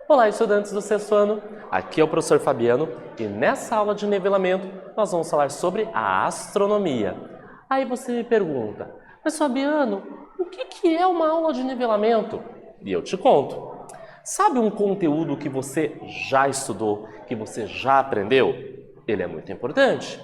Olá, estudantes do sexto ano! Aqui é o professor Fabiano e nessa aula de nivelamento nós vamos falar sobre a astronomia. Aí você me pergunta, mas Fabiano, o que é uma aula de nivelamento? E eu te conto. Sabe um conteúdo que você já estudou, que você já aprendeu? Ele é muito importante.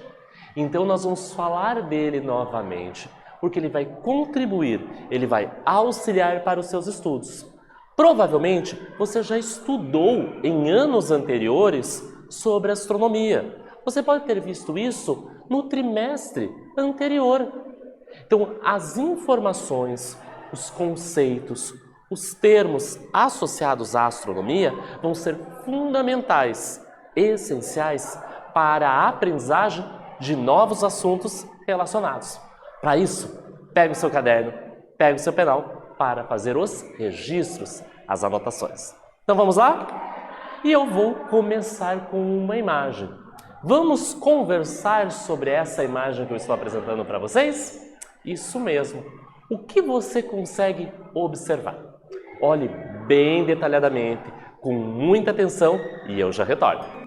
Então nós vamos falar dele novamente, porque ele vai contribuir, ele vai auxiliar para os seus estudos. Provavelmente você já estudou em anos anteriores sobre astronomia. Você pode ter visto isso no trimestre anterior. Então, as informações, os conceitos, os termos associados à astronomia vão ser fundamentais, essenciais para a aprendizagem de novos assuntos relacionados. Para isso, pegue o seu caderno, pegue o seu penal para fazer os registros, as anotações. Então vamos lá? E eu vou começar com uma imagem. Vamos conversar sobre essa imagem que eu estou apresentando para vocês? Isso mesmo. O que você consegue observar? Olhe bem detalhadamente, com muita atenção e eu já retorno.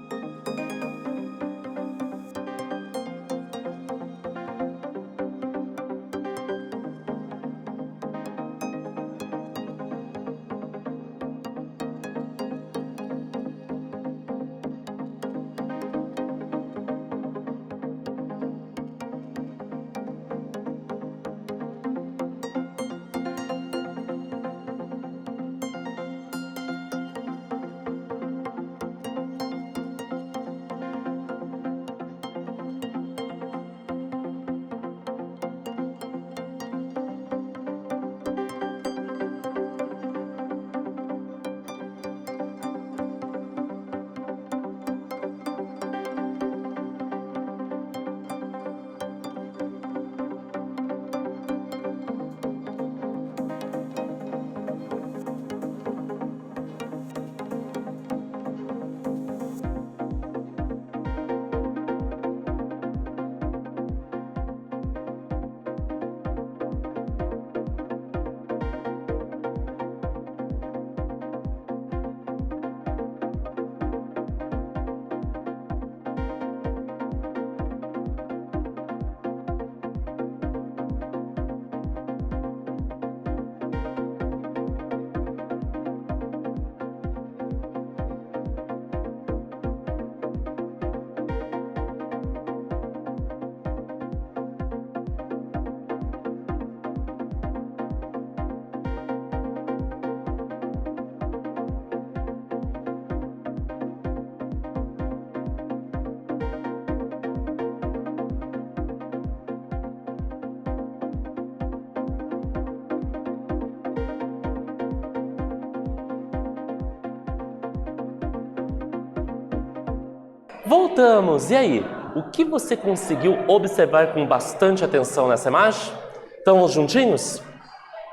Voltamos! E aí? O que você conseguiu observar com bastante atenção nessa imagem? Estamos juntinhos?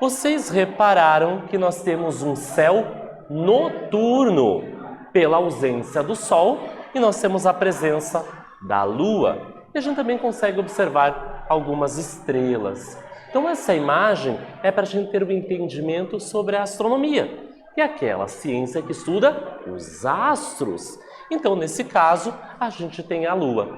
Vocês repararam que nós temos um céu noturno pela ausência do Sol e nós temos a presença da Lua. E a gente também consegue observar algumas estrelas. Então essa imagem é para a gente ter um entendimento sobre a astronomia, que é aquela ciência que estuda os astros. Então, nesse caso, a gente tem a Lua.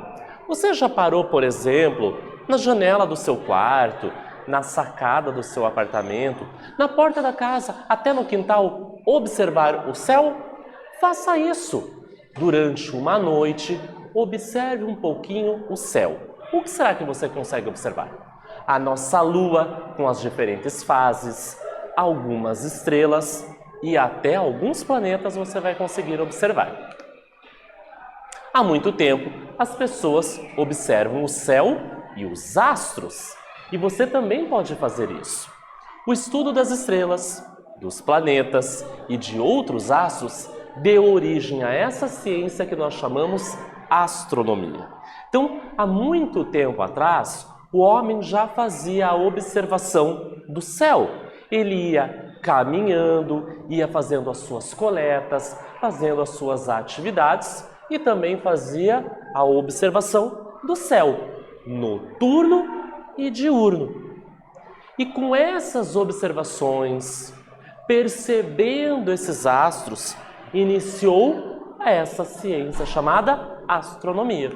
Você já parou, por exemplo, na janela do seu quarto, na sacada do seu apartamento, na porta da casa, até no quintal, observar o céu? Faça isso. Durante uma noite, observe um pouquinho o céu. O que será que você consegue observar? A nossa Lua, com as diferentes fases, algumas estrelas e até alguns planetas você vai conseguir observar. Há muito tempo, as pessoas observam o céu e os astros. E você também pode fazer isso. O estudo das estrelas, dos planetas e de outros astros deu origem a essa ciência que nós chamamos astronomia. Então, há muito tempo atrás, o homem já fazia a observação do céu. Ele ia caminhando, ia fazendo as suas coletas, fazendo as suas atividades e também fazia a observação do céu, noturno e diurno. E com essas observações, percebendo esses astros, iniciou essa ciência chamada astronomia.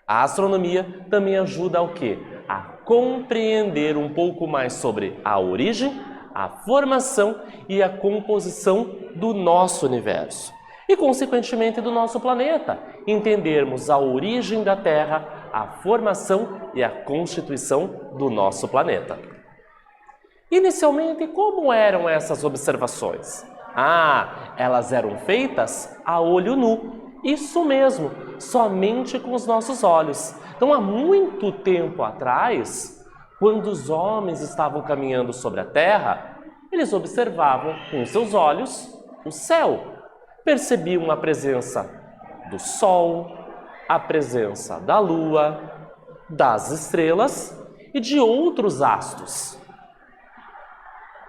A astronomia também ajuda ao quê? A compreender um pouco mais sobre a origem, a formação e a composição do nosso universo. E, consequentemente, do nosso planeta. Entendermos a origem da Terra, a formação e a constituição do nosso planeta. Inicialmente, como eram essas observações? Elas eram feitas a olho nu. Isso mesmo, somente com os nossos olhos. Então, há muito tempo atrás, quando os homens estavam caminhando sobre a Terra, eles observavam com seus olhos o céu. Percebiam a presença do Sol, a presença da Lua, das estrelas e de outros astros.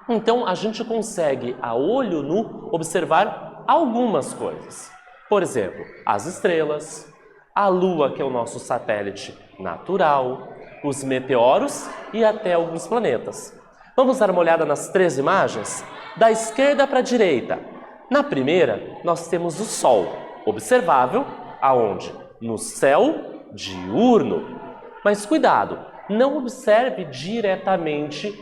Então, a gente consegue, a olho nu, observar algumas coisas. Por exemplo, as estrelas, a Lua, que é o nosso satélite natural, os meteoros e até alguns planetas. Vamos dar uma olhada nas 3 imagens? Da esquerda para a direita. Na primeira, nós temos o Sol, observável, aonde? No céu diurno. Mas cuidado, não observe diretamente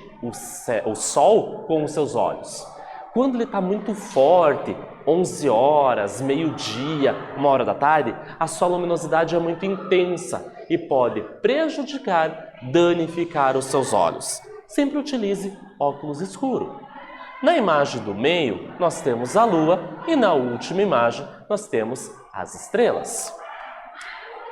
o Sol com os seus olhos. Quando ele está muito forte, 11 horas, meio-dia, 1h da tarde, a sua luminosidade é muito intensa e pode prejudicar, danificar os seus olhos. Sempre utilize óculos escuros. Na imagem do meio, nós temos a Lua e na última imagem, nós temos as estrelas.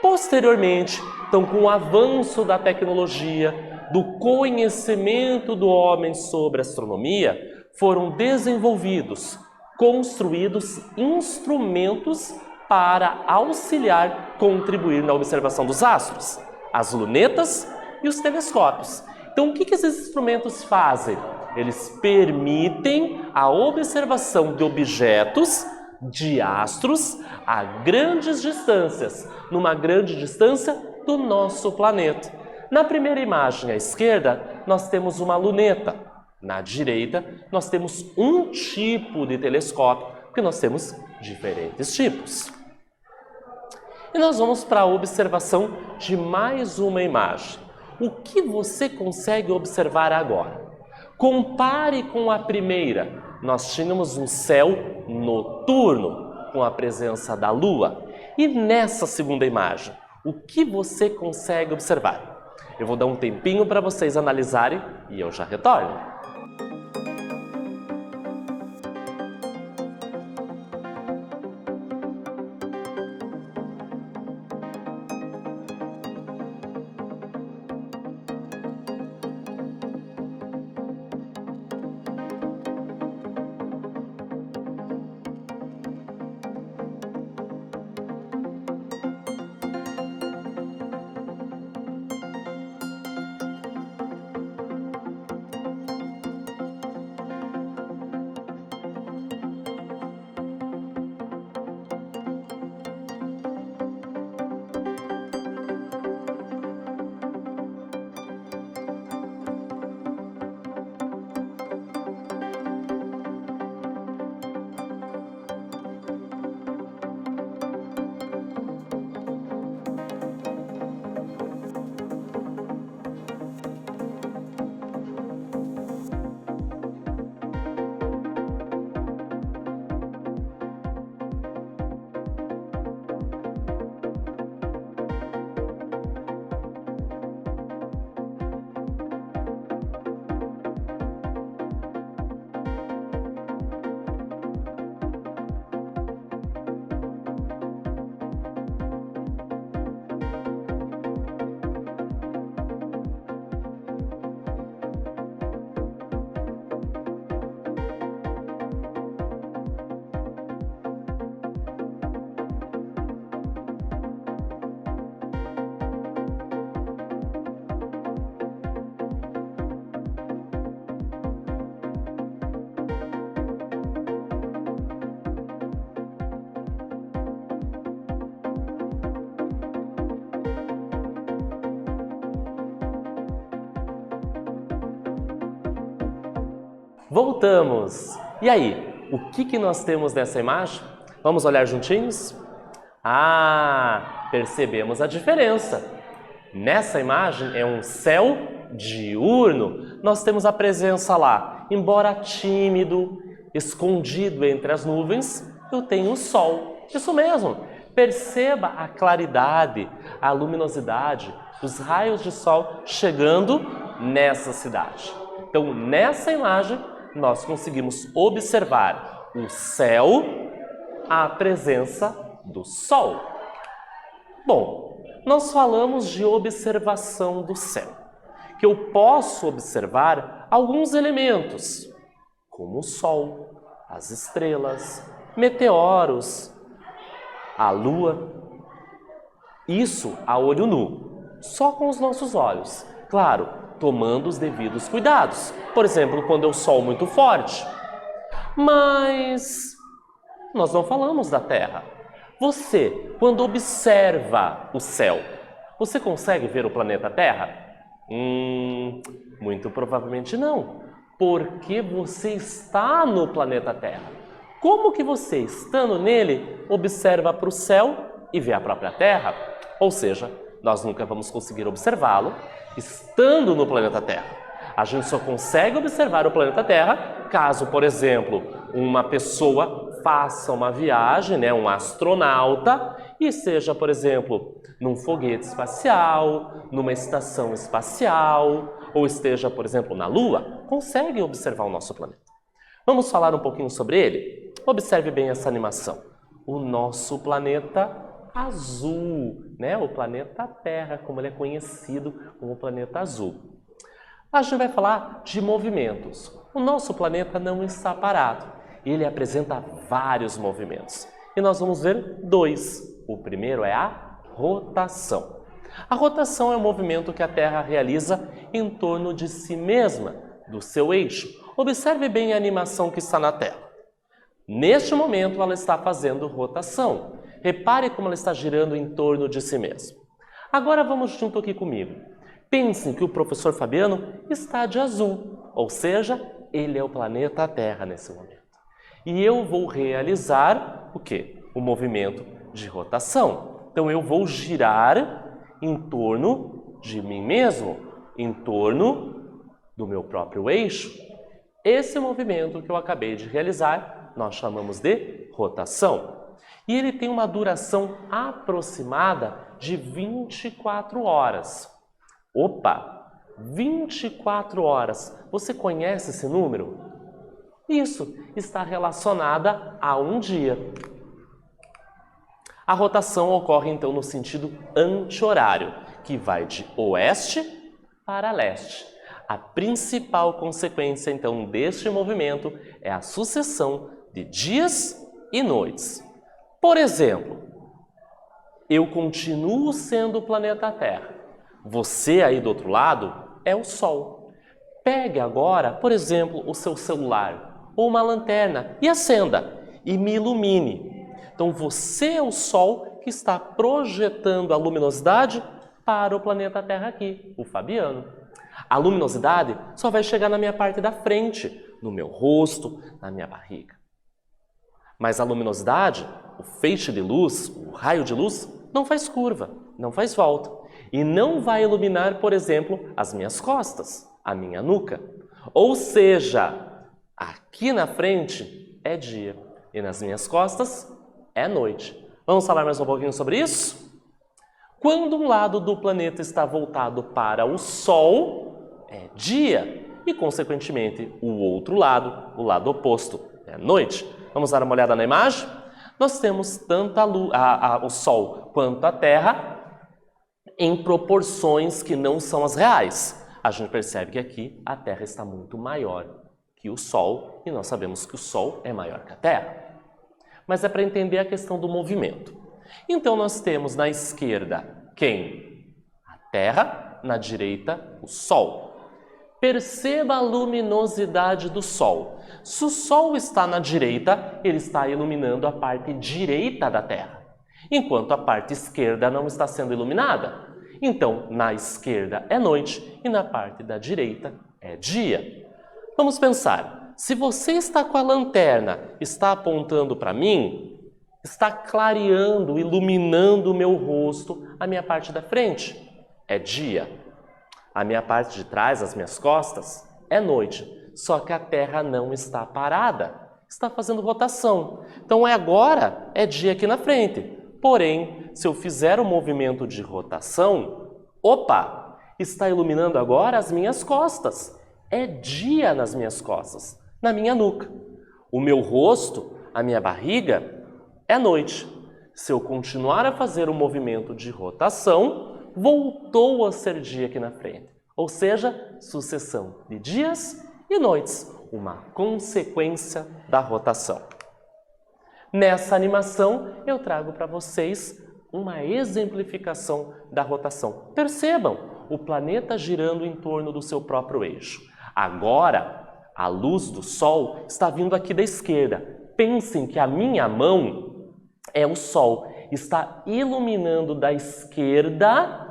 Posteriormente, então, com o avanço da tecnologia, do conhecimento do homem sobre astronomia, foram desenvolvidos, construídos instrumentos para auxiliar, contribuir na observação dos astros, as lunetas e os telescópios. Então, o que esses instrumentos fazem? Eles permitem a observação de objetos, de astros, a grandes distâncias, numa grande distância do nosso planeta. Na primeira imagem à esquerda, nós temos uma luneta. Na direita, nós temos um tipo de telescópio, porque nós temos diferentes tipos. E nós vamos para a observação de mais uma imagem. O que você consegue observar agora? Compare com a primeira. Nós tínhamos um céu noturno, com a presença da Lua. E nessa segunda imagem, o que você consegue observar? Eu vou dar um tempinho para vocês analisarem e eu já retorno. Voltamos! E aí, o que nós temos nessa imagem? Vamos olhar juntinhos? Percebemos a diferença. Nessa imagem é um céu diurno. Nós temos a presença lá, embora tímido, escondido entre as nuvens, eu tenho o sol. Isso mesmo. Perceba a claridade, a luminosidade dos raios de sol chegando nessa cidade. Então, nessa imagem, nós conseguimos observar o céu, a presença do sol. Bom, nós falamos de observação do céu, que eu posso observar alguns elementos, como o sol, as estrelas, meteoros, a lua. Isso a olho nu, só com os nossos olhos. Claro, tomando os devidos cuidados. Por exemplo, quando é o sol muito forte. Mas nós não falamos da Terra. Você, quando observa o céu, você consegue ver o planeta Terra? Muito provavelmente não, porque você está no planeta Terra. Como que você, estando nele, observa para o céu e vê a própria Terra? Ou seja, nós nunca vamos conseguir observá-lo estando no planeta Terra. A gente só consegue observar o planeta Terra caso, por exemplo, uma pessoa faça uma viagem, um astronauta, e seja, por exemplo, num foguete espacial, numa estação espacial, ou esteja, por exemplo, na Lua, consegue observar o nosso planeta. Vamos falar um pouquinho sobre ele? Observe bem essa animação. O nosso planeta azul, o planeta Terra, como ele é conhecido como o planeta azul. A gente vai falar de movimentos. O nosso planeta não está parado. Ele apresenta vários movimentos. E nós vamos ver dois. O primeiro é a rotação. A rotação é o movimento que a Terra realiza em torno de si mesma, do seu eixo. Observe bem a animação que está na tela. Neste momento, ela está fazendo rotação. Repare como ela está girando em torno de si mesma. Agora vamos junto aqui comigo. Pensem que o professor Fabiano está de azul, ou seja, ele é o planeta Terra nesse momento. E eu vou realizar o quê? O movimento de rotação. Então eu vou girar em torno de mim mesmo, em torno do meu próprio eixo. Esse movimento que eu acabei de realizar, nós chamamos de rotação. E ele tem uma duração aproximada de 24 horas. Opa! 24 horas. Você conhece esse número? Isso está relacionada a um dia. A rotação ocorre então no sentido anti-horário, que vai de oeste para leste. A principal consequência então deste movimento é a sucessão de dias e noites. Por exemplo, eu continuo sendo o planeta Terra. Você aí do outro lado é o Sol. Pegue agora, por exemplo, o seu celular ou uma lanterna e acenda e me ilumine. Então você é o Sol que está projetando a luminosidade para o planeta Terra aqui, o Fabiano. A luminosidade só vai chegar na minha parte da frente, no meu rosto, na minha barriga. Mas a luminosidade, o feixe de luz, o raio de luz, não faz curva, não faz volta. E não vai iluminar, por exemplo, as minhas costas, a minha nuca. Ou seja, aqui na frente é dia e nas minhas costas é noite. Vamos falar mais um pouquinho sobre isso? Quando um lado do planeta está voltado para o Sol, é dia. E, consequentemente, o outro lado, o lado oposto, é noite. Vamos dar uma olhada na imagem? Nós temos tanto o Sol quanto a Terra em proporções que não são as reais. A gente percebe que aqui a Terra está muito maior que o Sol e nós sabemos que o Sol é maior que a Terra. Mas é para entender a questão do movimento. Então nós temos na esquerda quem? A Terra, na direita o Sol. Perceba a luminosidade do Sol. Se o Sol está na direita, ele está iluminando a parte direita da Terra, enquanto a parte esquerda não está sendo iluminada. Então, na esquerda é noite e na parte da direita é dia. Vamos pensar, Se você está com a lanterna, está apontando para mim, está clareando, iluminando o meu rosto, a minha parte da frente, é dia. A minha parte de trás, as minhas costas, é noite. Só que a Terra não está parada, está fazendo rotação. Então agora é dia aqui na frente. Porém, se eu fizer o movimento de rotação, opa, está iluminando agora as minhas costas. É dia nas minhas costas, na minha nuca. O meu rosto, a minha barriga, é noite. Se eu continuar a fazer o movimento de rotação, voltou a ser dia aqui na frente. Ou seja, sucessão de dias e noites, uma consequência da rotação. Nessa animação, eu trago para vocês uma exemplificação da rotação. Percebam, o planeta girando em torno do seu próprio eixo. Agora, a luz do Sol está vindo aqui da esquerda. Pensem que a minha mão é o Sol, está iluminando da esquerda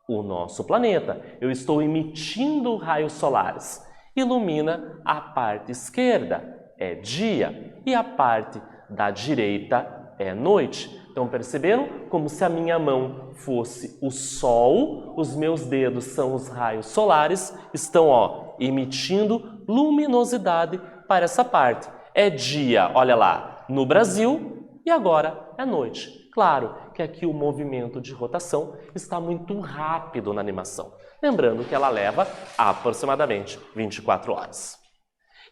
o nosso planeta. Eu estou emitindo raios solares. Ilumina a parte esquerda, é dia, e a parte da direita é noite. Então perceberam? Como se a minha mão fosse o Sol, os meus dedos são os raios solares, estão emitindo luminosidade para essa parte. É dia, olha lá, no Brasil, e agora é noite. Claro que aqui o movimento de rotação está muito rápido na animação. Lembrando que ela leva aproximadamente 24 horas.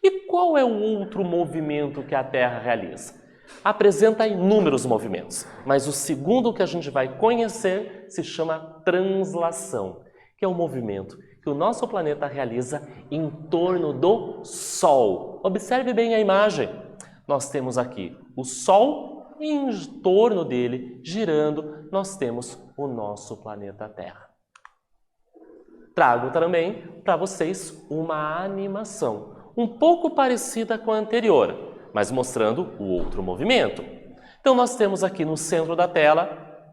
E qual é o outro movimento que a Terra realiza? Apresenta inúmeros movimentos, mas o segundo que a gente vai conhecer se chama translação, que é o movimento que o nosso planeta realiza em torno do Sol. Observe bem a imagem. Nós temos aqui o Sol e em torno dele, girando, nós temos o nosso planeta Terra. Trago também para vocês uma animação, um pouco parecida com a anterior, mas mostrando o outro movimento. Então nós temos aqui no centro da tela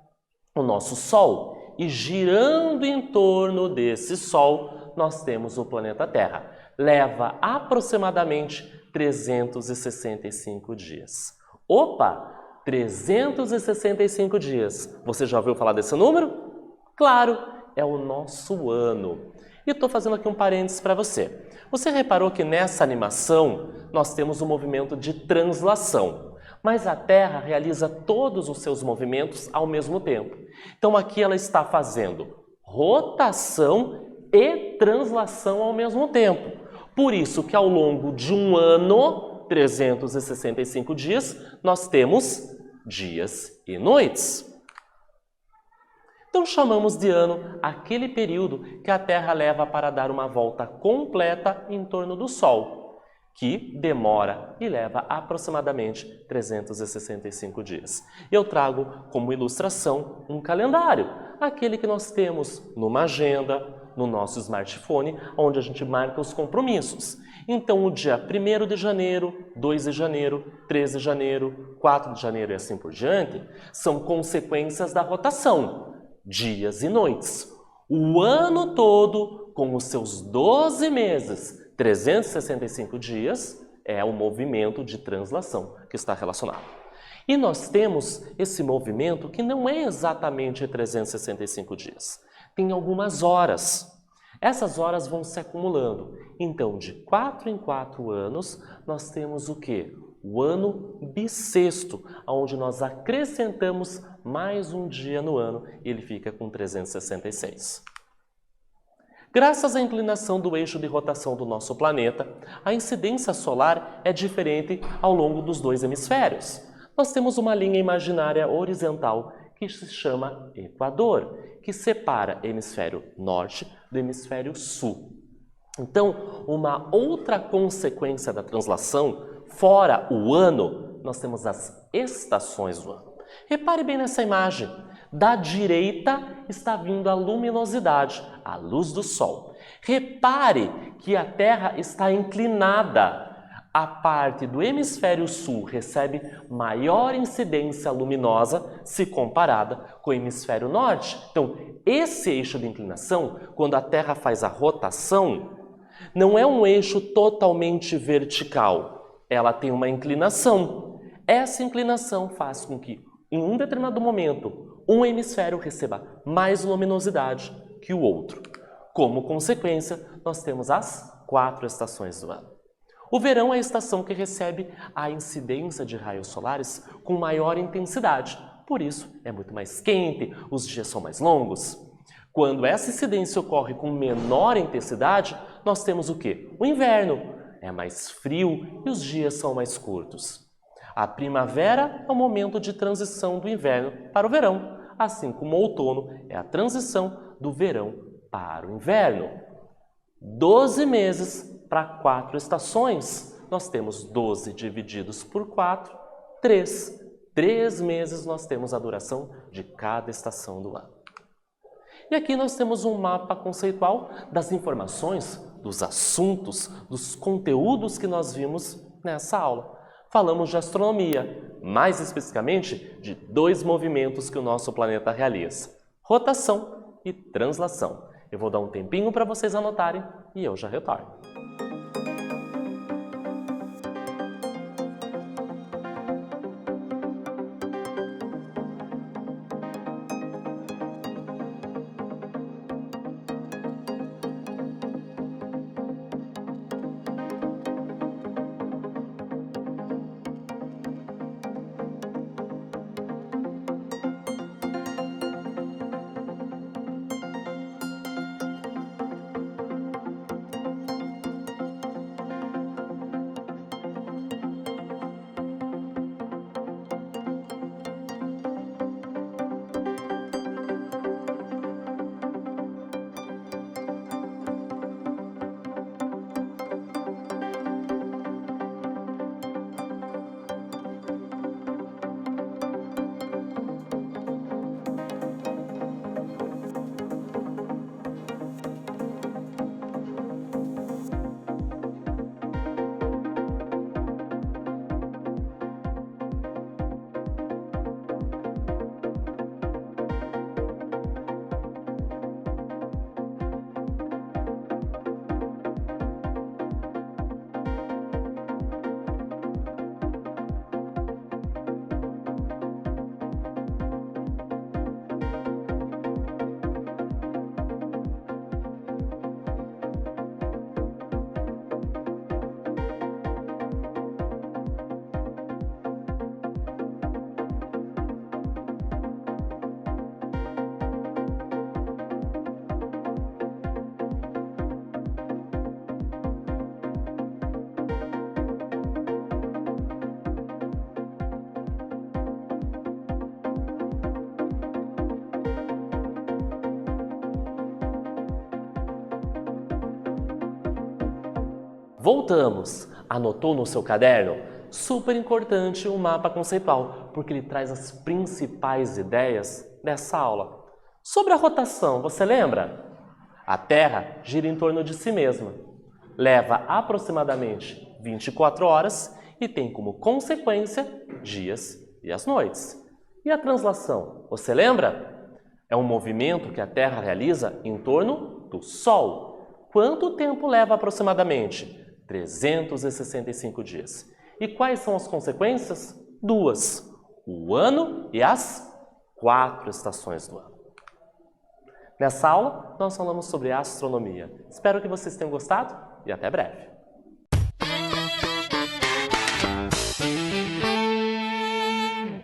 o nosso Sol e girando em torno desse Sol nós temos o planeta Terra. Leva aproximadamente 365 dias. Opa! 365 dias. Você já ouviu falar desse número? Claro, é o nosso ano. E estou fazendo aqui um parênteses para você. Você reparou que nessa animação nós temos um movimento de translação, mas a Terra realiza todos os seus movimentos ao mesmo tempo. Então aqui ela está fazendo rotação e translação ao mesmo tempo. Por isso que ao longo de um ano, 365 dias, nós temos dias e noites. Então chamamos de ano aquele período que a Terra leva para dar uma volta completa em torno do Sol, que demora e leva aproximadamente 365 dias. Eu trago como ilustração um calendário, aquele que nós temos numa agenda, no nosso smartphone, onde a gente marca os compromissos. Então, o dia 1º de janeiro, 2 de janeiro, 13 de janeiro, 4 de janeiro e assim por diante, são consequências da rotação, dias e noites. O ano todo, com os seus 12 meses, 365 dias, é o movimento de translação que está relacionado. E nós temos esse movimento que não é exatamente 365 dias. Tem algumas horas. Essas horas vão se acumulando. Então, de 4 em 4 anos, nós temos o quê? O ano bissexto, onde nós acrescentamos mais um dia no ano e ele fica com 366. Graças à inclinação do eixo de rotação do nosso planeta, a incidência solar é diferente ao longo dos dois hemisférios. Nós temos uma linha imaginária horizontal que se chama Equador, que separa o hemisfério norte do hemisfério sul. Então, uma outra consequência da translação, fora o ano, nós temos as estações do ano. Repare bem nessa imagem. Da direita está vindo a luminosidade, a luz do Sol. Repare que a Terra está inclinada. A parte do hemisfério sul recebe maior incidência luminosa se comparada com o hemisfério norte. Então, esse eixo de inclinação, quando a Terra faz a rotação, Não é um eixo totalmente vertical, ela tem uma inclinação. Essa inclinação faz com que, em um determinado momento, um hemisfério receba mais luminosidade que o outro. Como consequência, nós temos as 4 estações do ano. O verão é a estação que recebe a incidência de raios solares com maior intensidade. Por isso, é muito mais quente, os dias são mais longos. Quando essa incidência ocorre com menor intensidade, nós temos o quê? O inverno. É mais frio e os dias são mais curtos. A primavera é o momento de transição do inverno para o verão, assim como o outono é a transição do verão para o inverno. 12 meses para 4 estações. Nós temos 12 divididos por 4, 3. 3 meses nós temos a duração de cada estação do ano. E aqui nós temos um mapa conceitual das informações, dos assuntos, dos conteúdos que nós vimos nessa aula. Falamos de astronomia, mais especificamente de 2 movimentos que o nosso planeta realiza: rotação e translação. Eu vou dar um tempinho para vocês anotarem e eu já retorno. Voltamos! Anotou no seu caderno? Super importante o mapa conceitual, porque ele traz as principais ideias dessa aula. Sobre a rotação, você lembra? A Terra gira em torno de si mesma. Leva aproximadamente 24 horas e tem como consequência dias e as noites. E a translação, você lembra? É um movimento que a Terra realiza em torno do Sol. Quanto tempo leva aproximadamente? 365 dias. E quais são as consequências? 2. O ano e as 4 estações do ano. Nessa aula, nós falamos sobre astronomia. Espero que vocês tenham gostado e até breve.